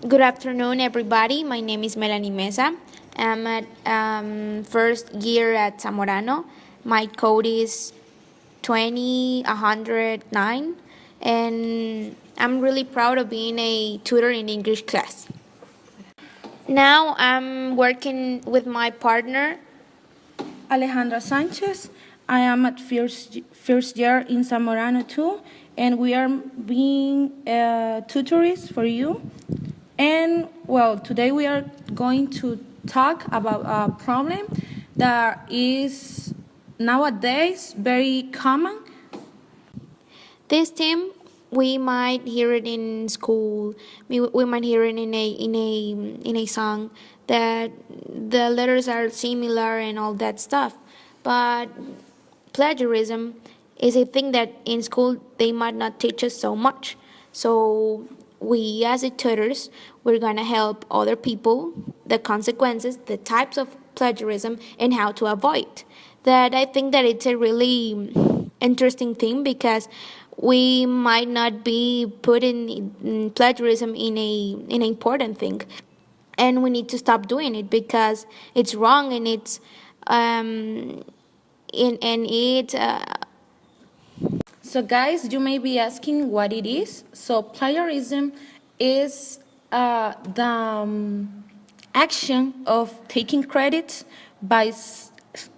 Good afternoon, everybody. My name is Melanie Meza. I'm at first year at Zamorano. My code is 20109, and I'm really proud of being a tutor in English class. Now I'm working with my partner, Alejandra Sanchez. I am at first year in Zamorano too, and we are being tutors for you. And well, today we are going to talk about a problem that is nowadays very common. This theme we might hear it in school. We might hear it in a song that the letters are similar and all that stuff. But plagiarism is a thing that in school they might not teach us so much. So we as a tutors, we're gonna help other people the consequences, the types of plagiarism, and how to avoid. That I think that it's a really interesting thing because we might not be putting plagiarism in an important thing, and we need to stop doing it because it's wrong and it's So, guys, you may be asking what it is. So, plagiarism is the action of taking credit by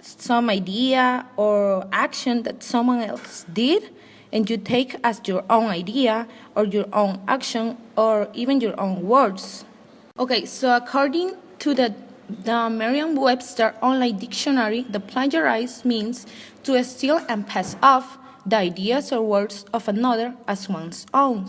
some idea or action that someone else did, and you take as your own idea or your own action or even your own words. Okay, so according to the Merriam-Webster online dictionary, the plagiarize means to steal and pass off the ideas or words of another as one's own.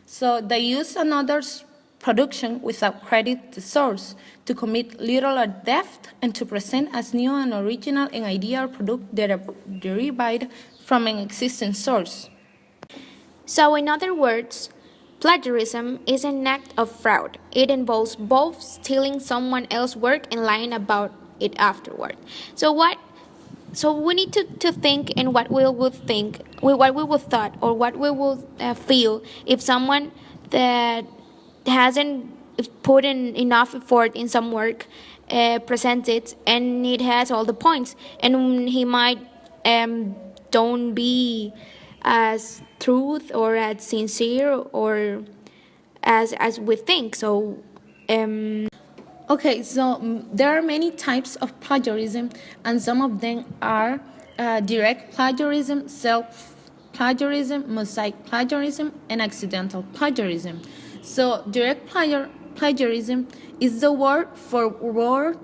So they use another's production without credit the source, to commit literal theft, and to present as new and original an idea or product that are derived from an existing source. So, in other words, plagiarism is an act of fraud. It involves both stealing someone else's work and lying about it afterward. So we need to think in what we would think, what we would thought, or what we would feel if someone that hasn't put in enough effort in some work presents it and it has all the points, and he might don't be as truth or as sincere or as we think. So Okay, so there are many types of plagiarism, and some of them are direct plagiarism, self-plagiarism, mosaic plagiarism, and accidental plagiarism. So direct plagiarism is the word-for-word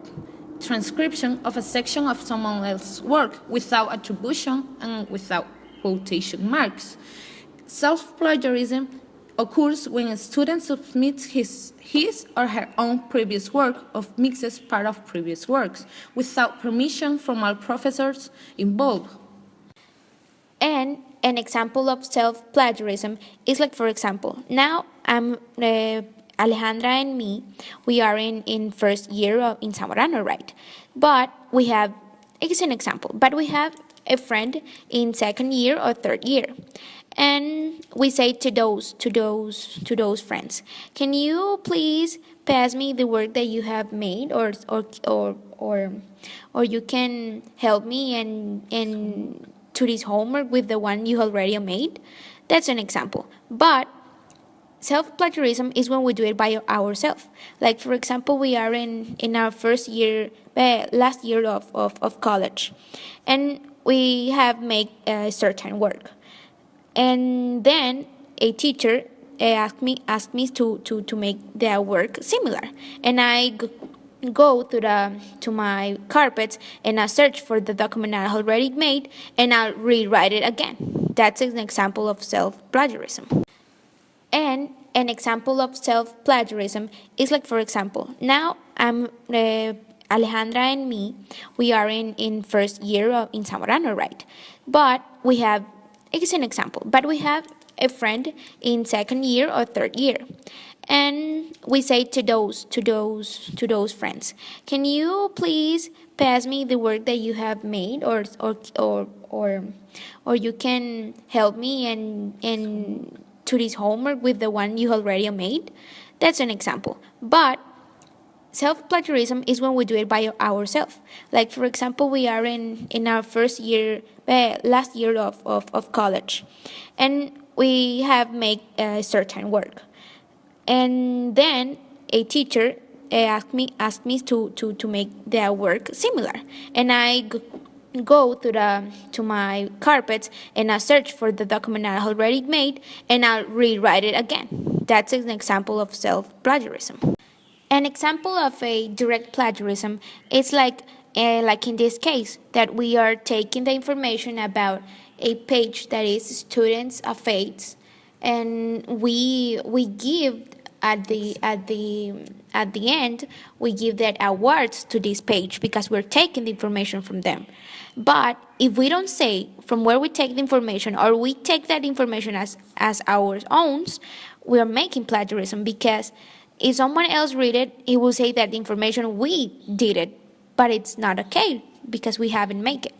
transcription of a section of someone else's work without attribution and without quotation marks. Self-plagiarism occurs when a student submits his or her own previous work or mixes part of previous works without permission from all professors involved. And an example of self-plagiarism is like, for example, now I'm Alejandra and me, we are in first year in Zamorano, right? But we have, it's an example, but we have a friend in second year or third year. And we say to those friends, can you please pass me the work that you have made, or you can help me and to this homework with the one you already made? That's an example. But self-plagiarism is when we do it by ourselves. Like, for example, we are in our first year, last year of college, and we have made a certain work. And then a teacher asked me to make their work similar, and I go to my carpets and I search for the document I already made and I'll rewrite it again. That's an example of self-plagiarism. And an example of self-plagiarism is like, for example, now I'm Alejandra and me, we are in first year in Zamorano, right? But we have, it's an example, but we have a friend in second year or third year. And we say to those friends, can you please pass me the work that you have made, or you can help me and to this homework with the one you already made? That's an example. But self-plagiarism is when we do it by ourselves. Like, for example, we are in our first year, last year of college, and we have made a certain work. And then a teacher asked me to make their work similar. And I go to my carpets and I search for the document I already made and I'll rewrite it again. That's an example of self-plagiarism. An example of a direct plagiarism is like in this case, that we are taking the information about a page that is students of faiths, and we give at the end we give that awards to this page because we're taking the information from them. But if we don't say from where we take the information, or we take that information as our own, we are making plagiarism, because if someone else read it, he will say that the information we did it, but it's not okay because we haven't made it.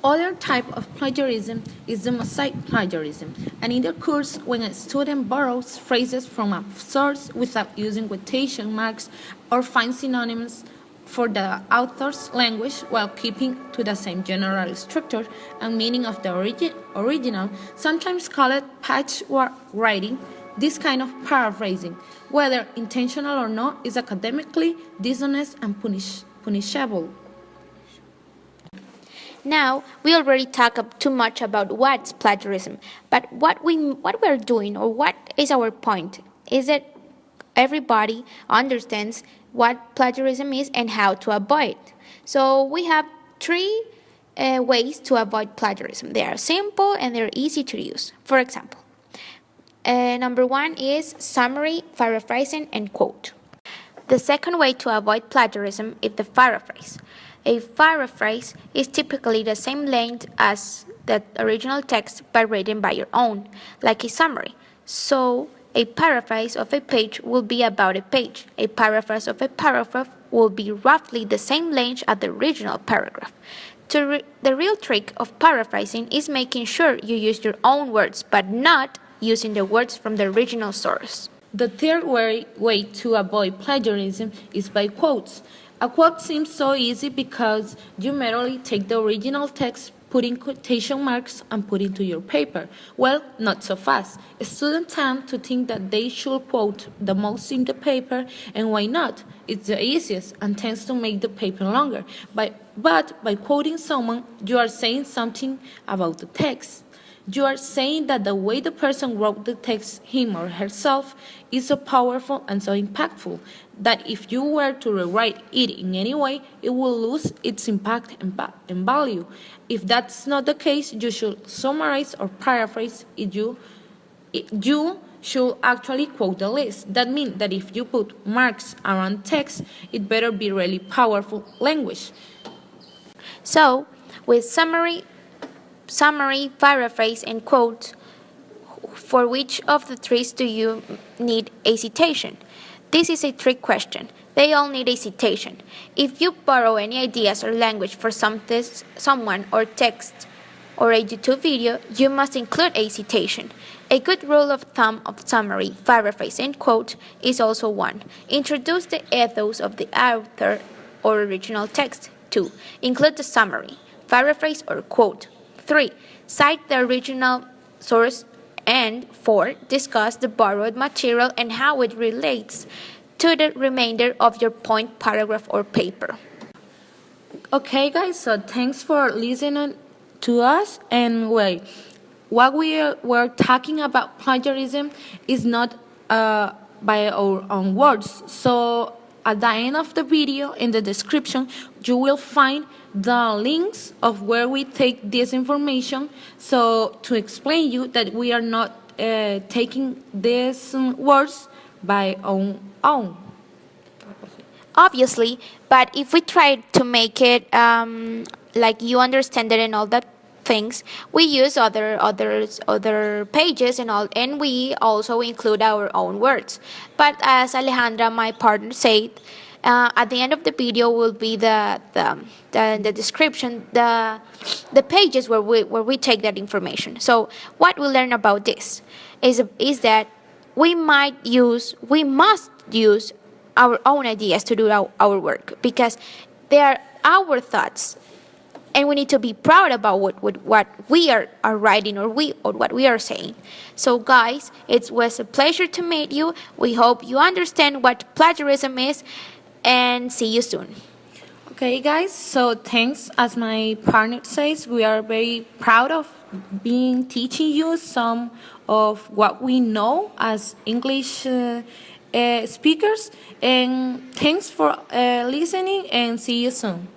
Other type of plagiarism is the mosaic plagiarism, and it occurs when a student borrows phrases from a source without using quotation marks or finds synonyms for the author's language while keeping to the same general structure and meaning of the original, sometimes called patchwork writing. This kind of paraphrasing, whether intentional or not, is academically dishonest and punishable. Now, we already talked too much about what's plagiarism, but what we're doing, or what is our point, is that everybody understands what plagiarism is and how to avoid it. So we have three ways to avoid plagiarism. They are simple and they're easy to use. For example, number one is summary, paraphrasing, and quote. The second way to avoid plagiarism is the paraphrase. A paraphrase is typically the same length as the original text but written by your own, like a summary. So, a paraphrase of a page will be about a page. A paraphrase of a paragraph will be roughly the same length as the original paragraph. The real trick of paraphrasing is making sure you use your own words, but not using the words from the original source. The third way to avoid plagiarism is by quotes. A quote seems so easy because you merely take the original text, put in quotation marks, and put it to your paper. Well, not so fast. Students tend to think that they should quote the most in the paper, and why not? It's the easiest and tends to make the paper longer. But by quoting someone, you are saying something about the text. You are saying that the way the person wrote the text, him or herself, is so powerful and so impactful that if you were to rewrite it in any way, it will lose its impact and value. If that's not the case, you should summarize or paraphrase it. You should actually quote the list. That means that if you put marks around text, it better be really powerful language. So, with summary, paraphrase, and quote, for which of the three do you need a citation? This is a trick question. They all need a citation. If you borrow any ideas or language for someone or text or a YouTube video, you must include a citation. A good rule of thumb of summary, paraphrase, and quote is also 1. Introduce the ethos of the author or original text. 2. Include the summary, paraphrase, or quote. 3. Cite the original source. And 4. Discuss the borrowed material and how it relates to the remainder of your point, paragraph, or paper. Okay, guys, so thanks for listening to us. And wait, what we're talking about plagiarism is not by our own words. So at the end of the video, in the description, you will find the links of where we take this information, so to explain you that we are not taking these words by our own. Obviously, but if we try to make it like you understand it and all that things, we use other pages and all, and we also include our own words. But as Alejandra, my partner, said, at the end of the video will be the description, the pages where we take that information. So what we learn about this is that we must use our own ideas to do our work, because they are our thoughts, and we need to be proud about what we are writing, or what we are saying. So guys, it was a pleasure to meet you. We hope you understand what plagiarism is, and see you soon. Okay, guys, so thanks. As my partner says, we are very proud of being teaching you some of what we know as English speakers. And thanks for listening, and see you soon.